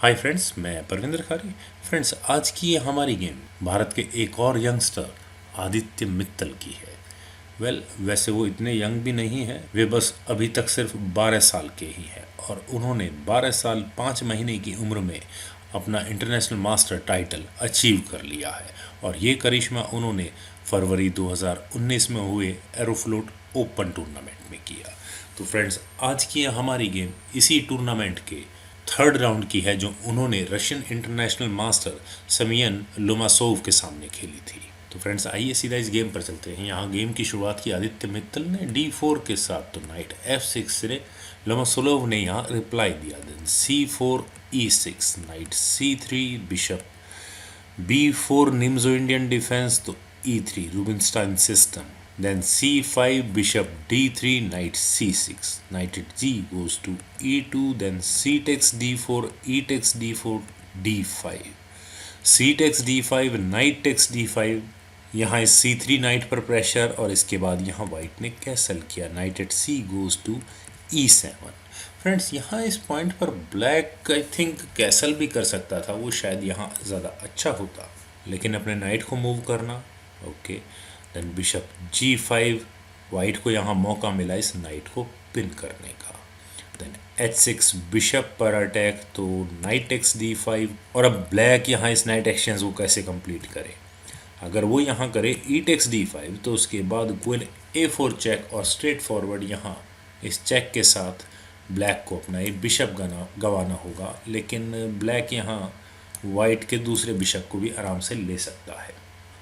Hi friends, मैं परविंदर खारी। Friends, आज की ये हमारी गेम भारत के एक और यंगस्टर आदित्य मित्तल की है। वैसे वो इतने यंग भी नहीं है, वे बस अभी तक सिर्फ 12 साल के ही हैं और उन्होंने 12 साल 5 महीने की उम्र में अपना इंटरनेशनल मास्टर टाइटल अचीव कर लिया है। और ये करिश्मा उन्होंने फरवरी 2019 में हुए एरोफ्लोट ओपन टूर्नामेंट में किया। तो फ्रेंड्स, आज की हमारी गेम इसी टूर्नामेंट के थर्ड राउंड की है, जो उन्होंने रशियन इंटरनेशनल मास्टर समियन लोमासोव के सामने खेली थी। तो फ्रेंड्स, आइए सीधा इस गेम पर चलते हैं। यहाँ गेम की शुरुआत की आदित्य मित्तल ने D4 के साथ, तो नाइट F6 से लोमासोव ने यहाँ रिप्लाई दिया। Then C4 E6, knight C3, bishop B4 Nimzo Indian defence, तो E3 Rubinstein system. Then c5, bishop d3, knight c6, knight at g goes to e2, then c takes d4, e takes d4, d5, c takes d5, knight takes d5। यहाँ इस c3 night पर pressure, और इसके बाद यहाँ white ने castle किया। Knight at c goes to e7। Friends, यहाँ इस पॉइंट पर ब्लैक आई थिंक कैसल भी कर सकता था, वो शायद यहाँ ज़्यादा अच्छा होता, लेकिन अपने नाइट को मूव करना। Okay, then bishop G5, white को यहाँ मौका मिला इस नाइट को पिन करने का। देन H6, बिशप पर अटैक, तो नाइट टेक्स D5। और अब ब्लैक यहाँ इस नाइट एक्सचेंज को कैसे कंप्लीट करे। अगर वो यहाँ करे E टेक्स D5, तो उसके बाद क्वीन A4 चेक, और स्ट्रेट फॉरवर्ड यहाँ इस चेक के साथ ब्लैक को अपना एक बिशप गंवाना होगा। लेकिन ब्लैक यहाँ वाइट के दूसरे बिशप को भी आराम से ले सकता है।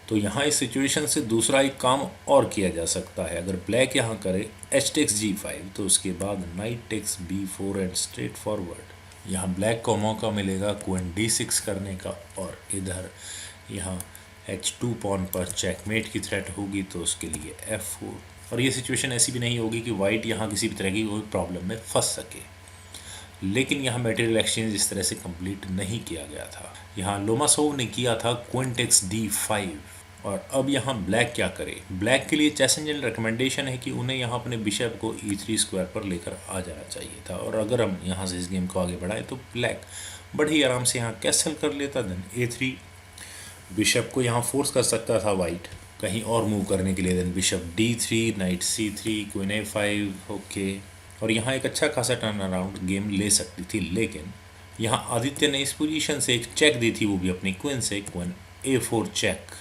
तो यहाँ इस सिचुएशन से दूसरा एक काम और किया जा सकता है। अगर ब्लैक यहाँ करे H टेक्स G5, तो उसके बाद knight takes B4 and straight forward यहाँ ब्लैक को मौका मिलेगा क्वीन D6 करने का। और इधर यहाँ H2 पॉन पर चेकमेट की थ्रेट होगी, तो उसके लिए F4। और ये सिचुएशन ऐसी भी नहीं होगी कि वाइट यहाँ किसी भी तरह की कोई प्रॉब्लम में फंस सके। लेकिन यहाँ मटेरियल एक्सचेंज इस तरह से कंप्लीट नहीं किया गया था। यहाँ लोमासोव ने किया था क्वीन टेक्स D5। और अब यहाँ ब्लैक क्या करे। ब्लैक के लिए चेस इंजन रिकमेंडेशन है कि उन्हें यहाँ अपने बिशप को E3 स्क्वायर पर लेकर आ जाना चाहिए था। और अगर हम यहाँ से इस गेम को आगे बढ़ाएं, तो ब्लैक बड़ी आराम से यहाँ कैसल कर लेता। देन A3, बिशप को यहाँ फोर्स कर सकता था वाइट कहीं और मूव करने के लिए। Then bishop D3, knight C3, queen A5। Okay, और यहाँ एक अच्छा खासा टर्न अराउंड गेम ले सकती थी। लेकिन यहाँ आदित्य ने इस पोजीशन से एक चेक दी थी, वो भी अपनी क्वीन से, क्वीन A4 चेक।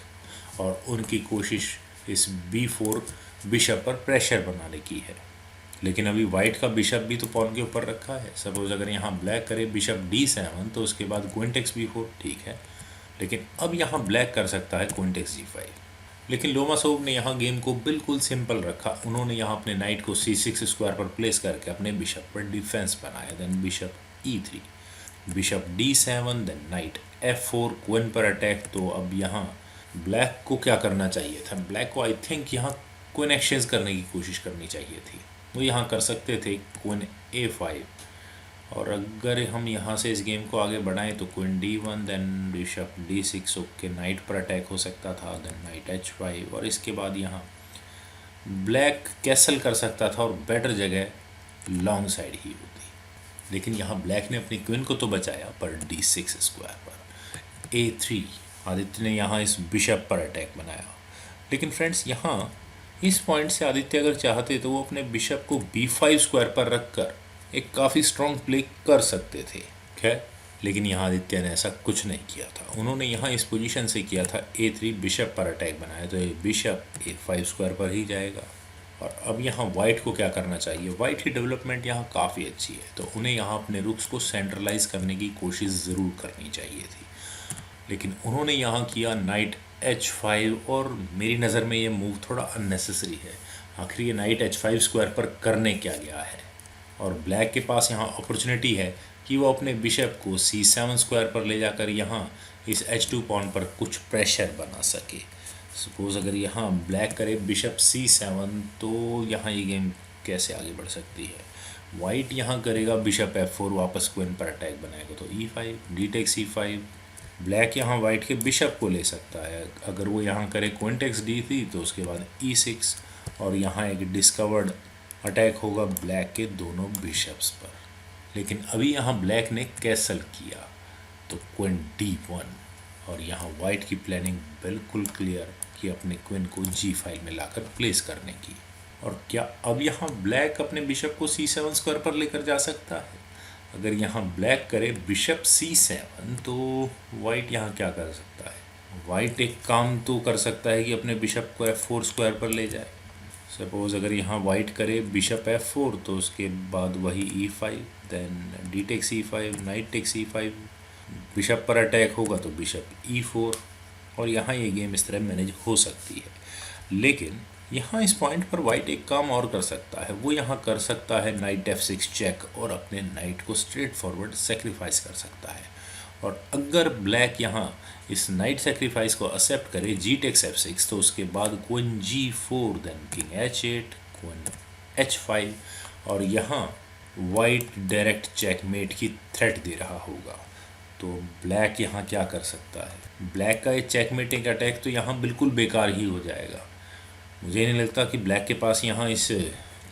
और उनकी कोशिश इस B4 बिशप पर प्रेशर बनाने की है। लेकिन अभी वाइट का बिशप भी तो पॉन के ऊपर रखा है। सपोज अगर यहाँ ब्लैक करे बिशप D7, तो उसके बाद क्वीन टेक्स B4, ठीक है। लेकिन अब यहाँ ब्लैक कर सकता है क्वीन टेक्स G5। लेकिन लोमासोव ने यहाँ गेम को बिल्कुल सिंपल रखा। उन्होंने यहाँ अपने नाइट को C6 स्क्वायर पर प्लेस करके अपने बिशप पर डिफेंस बनाया। Then bishop E3, bishop D7, then knight F4, queen पर अटैक। तो अब यहाँ ब्लैक को क्या करना चाहिए था। ब्लैक को आई थिंक यहाँ क्वीन एक्सचेंज करने की कोशिश करनी चाहिए थी। वो यहाँ कर सकते थे क्वीन A5। और अगर हम यहाँ से इस गेम को आगे बढ़ाएं, तो queen D1, then bishop D6। Okay, knight पर अटैक हो सकता था। देन नाइट H5, और इसके बाद यहाँ ब्लैक कैसल कर सकता था और बेटर जगह लॉन्ग साइड ही होती। लेकिन यहाँ ब्लैक ने अपनी क्वीन को तो बचाया, पर D6 स्क्वायर पर A3, आदित्य ने यहाँ इस बिशप पर अटैक बनाया। लेकिन फ्रेंड्स, यहाँ इस पॉइंट से आदित्य अगर चाहते तो वो अपने बिशप को B5 स्क्वायर पर रखकर एक काफ़ी स्ट्रॉन्ग प्ले कर सकते थे। खैर, लेकिन यहाँ आदित्य ने ऐसा कुछ नहीं किया था। उन्होंने यहाँ इस पोजीशन से किया था A3, बिशप पर अटैक बनाया, तो ये बिशप A5 स्क्वायर पर ही जाएगा। और अब यहाँ वाइट को क्या करना चाहिए। वाइट की डेवलपमेंट यहाँ काफ़ी अच्छी है, तो उन्हें यहाँ अपने रुक्स को सेंट्रलाइज करने की कोशिश ज़रूर करनी चाहिए थी। लेकिन उन्होंने यहाँ किया नाइट H5, और मेरी नज़र में ये मूव थोड़ा अननेसेसरी है। आखिर ये नाइट H5 स्क्वायर पर करने क्या गया है। और ब्लैक के पास यहाँ अपॉर्चुनिटी है कि वो अपने बिशप को C7 स्क्वायर पर ले जाकर यहाँ इस H2 पॉन पर कुछ प्रेशर बना सके। सपोज अगर यहाँ ब्लैक करे बिशप C7, तो यहाँ ये गेम कैसे आगे बढ़ सकती है। वाइट यहाँ करेगा बिशप F4, वापस क्वीन पर अटैक बनाएगा, तो E5, D takes E5। Black यहाँ वाइट के बिशप को ले सकता है। अगर वो यहाँ करे क्वीन टेक्स D3, तो उसके बाद E6, और यहाँ एक डिस्कवर्ड अटैक होगा ब्लैक के दोनों बिशप्स पर। लेकिन अभी यहाँ ब्लैक ने कैसल किया। तो क्वीन D1, और यहाँ वाइट की प्लानिंग बिल्कुल क्लियर कि अपने क्वीन को G5 में लाकर प्लेस करने की। और क्या अब यहाँ ब्लैक अपने बिशप को C7 स्क्वायर पर लेकर जा सकता है? अगर यहाँ ब्लैक करे बिशप C7 तो वाइट यहाँ क्या कर सकता है? वाइट एक काम तो कर सकता है कि अपने बिशप को F4 स्क्वायर पर ले जाए। सपोज अगर यहाँ वाइट करे बिशप F4 तो उसके बाद वही E5, then D takes E5, knight takes E5, bishop पर अटैक होगा तो बिशप E4, और यहाँ ये गेम इस तरह मैनेज हो सकती है। लेकिन यहाँ इस पॉइंट पर वाइट एक काम और कर सकता है, वो यहाँ कर सकता है नाइट F6 चेक और अपने नाइट को स्ट्रेट फॉरवर्ड सेक्रीफाइस कर सकता है। और अगर ब्लैक यहाँ इस नाइट सेक्रीफाइस को एक्सेप्ट करे G टेक्स F6 तो उसके बाद queen G4, then king H8, queen H5, और यहाँ वाइट डायरेक्ट चेकमेट की थ्रेट दे रहा होगा। तो ब्लैक यहाँ क्या कर सकता है? ब्लैक का ये चेकमेटिंग अटैक तो यहाँ बिल्कुल बेकार ही हो जाएगा। मुझे नहीं लगता कि ब्लैक के पास यहाँ इस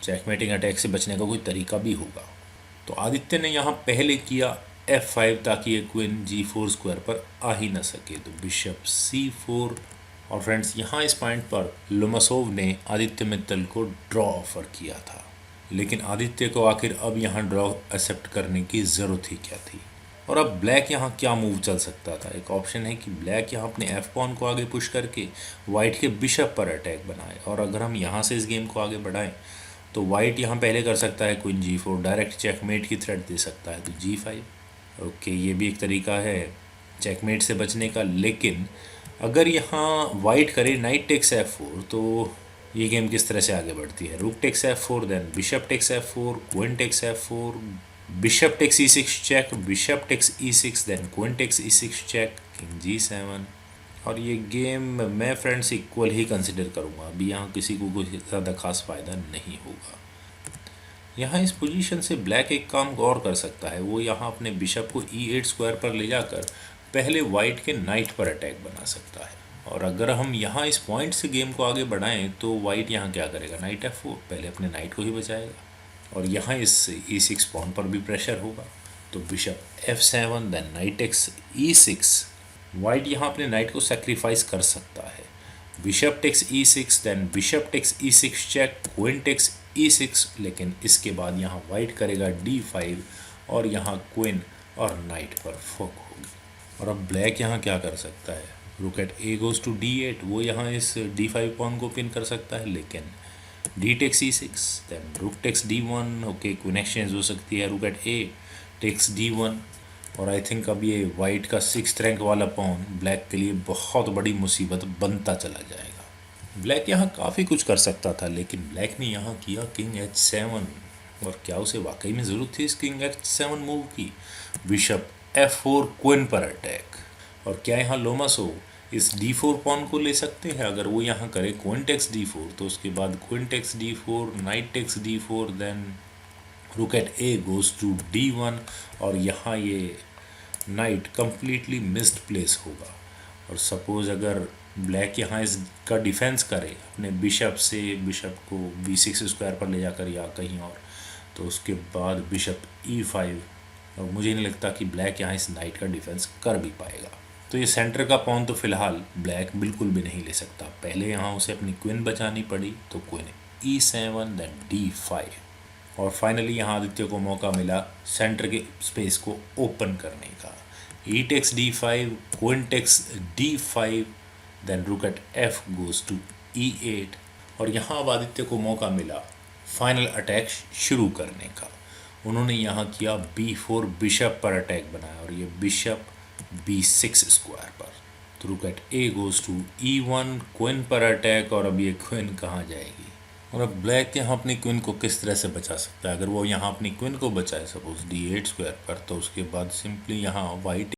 चेकमेटिंग अटैक से बचने का कोई तरीका भी होगा। तो आदित्य ने यहाँ पहले किया F5 ताकि ये क्वीन G4 स्क्वायर पर आ ही ना सके, तो बिशप C4। और फ्रेंड्स यहाँ इस पॉइंट पर लोमसोव ने आदित्य मित्तल को ड्रॉ ऑफर किया था, लेकिन आदित्य को आखिर अब यहाँ ड्रॉ एक्सेप्ट करने की ज़रूरत ही क्या थी? और अब ब्लैक यहाँ क्या मूव चल सकता था? एक ऑप्शन है कि ब्लैक यहाँ अपने F पॉन को आगे पुश करके वाइट के बिशप पर अटैक बनाए, और अगर हम यहाँ से इस गेम को आगे बढ़ाएं तो वाइट यहाँ पहले कर सकता है क्वीन G4, डायरेक्ट चेकमेट की थ्रेट दे सकता है, तो G5। ओके, ये भी एक तरीका है चेकमेट से बचने का। लेकिन अगर यहाँ वाइट करे नाइट टेक्स F4 तो ये गेम किस तरह से आगे बढ़ती है? Rook takes F4, then bishop takes F4, queen takes F4, bishop takes E6 check, bishop takes E6, then queen takes E6 check, king G7। और ये गेम मैं फ्रेंड्स इक्वल ही कंसिडर करूँगा, अभी यहाँ किसी को कोई ज़्यादा खास फ़ायदा नहीं होगा। यहाँ इस पोजीशन से ब्लैक एक काम और कर सकता है, वो यहाँ अपने बिशप को E8 स्क्वायर पर ले जाकर पहले वाइट के नाइट पर अटैक बना सकता है। और अगर हम यहाँ इस पॉइंट से गेम को आगे बढ़ाएं तो वाइट यहाँ क्या करेगा? नाइट F4, पहले अपने नाइट को ही बचाएगा, और यहाँ इस E6 पॉन पर भी प्रेशर होगा, तो bishop F7, then knight takes E6। White यहाँ अपने नाइट को सेक्रीफाइस कर सकता है, bishop takes E6, then bishop takes E6 check, queen takes E6, लेकिन इसके बाद यहाँ वाइट करेगा D5 और यहाँ क्वीन और नाइट पर फोक होगी। और अब ब्लैक यहाँ क्या कर सकता है? रुक at A goes to D8, वो यहाँ इस D5 पॉन को पिन कर सकता है, लेकिन D takes E6, then rook takes D1। Okay, queen exchange हो सकती है, रुक एट A टेक्स D1। और आई थिंक अब ये वाइट का 6th रैंक वाला पॉन ब्लैक के लिए बहुत बड़ी मुसीबत बनता चला जाएगा। ब्लैक यहाँ काफ़ी कुछ कर सकता था, लेकिन ब्लैक ने यहाँ किया किंग H7। और क्या उसे वाकई में ज़रूरत थी इस किंग H7 मूव की? बिशप F4, क्वीन पर अटैक। और क्या यहाँ लोमसोव इस D4 पॉन को ले सकते हैं? अगर वो यहाँ करे क्वीन टेक्स D4 तो उसके बाद queen takes D4, knight takes D4, then rook at A goes to D1, और यहाँ ये नाइट कंप्लीटली मिस्ड प्लेस होगा। और सपोज अगर ब्लैक यहाँ इसका डिफेंस करे अपने बिशप से, बिशप को B6 स्क्वायर पर ले जाकर या कहीं और, तो उसके बाद बिशप E5, और मुझे नहीं लगता कि ब्लैक यहाँ इस नाइट का डिफेंस कर भी पाएगा। तो ये सेंटर का पॉन तो फिलहाल ब्लैक बिल्कुल भी नहीं ले सकता, पहले यहाँ उसे अपनी क्वीन बचानी पड़ी, तो क्वीन E7, देन D5। और फाइनली यहाँ आदित्य को मौका मिला सेंटर के स्पेस को ओपन करने का। E takes D5, queen takes D5, then rook at F goes to E8। और यहाँ अब आदित्य को मौका मिला फाइनल अटैक शुरू करने का। उन्होंने यहाँ किया B4, बिशप पर अटैक बनाया, और ये बिशप B6 स्क्वायर पर, तो rook at A goes to E1, queen पर अटैक, और अब ये क्वीन कहाँ जाएगी? और अब ब्लैक यहाँ अपनी क्वीन को किस तरह से बचा सकता है? अगर वो यहाँ अपनी क्वीन को बचाए सपोज D8 स्क्वायर पर, तो उसके बाद सिंपली यहाँ वाइट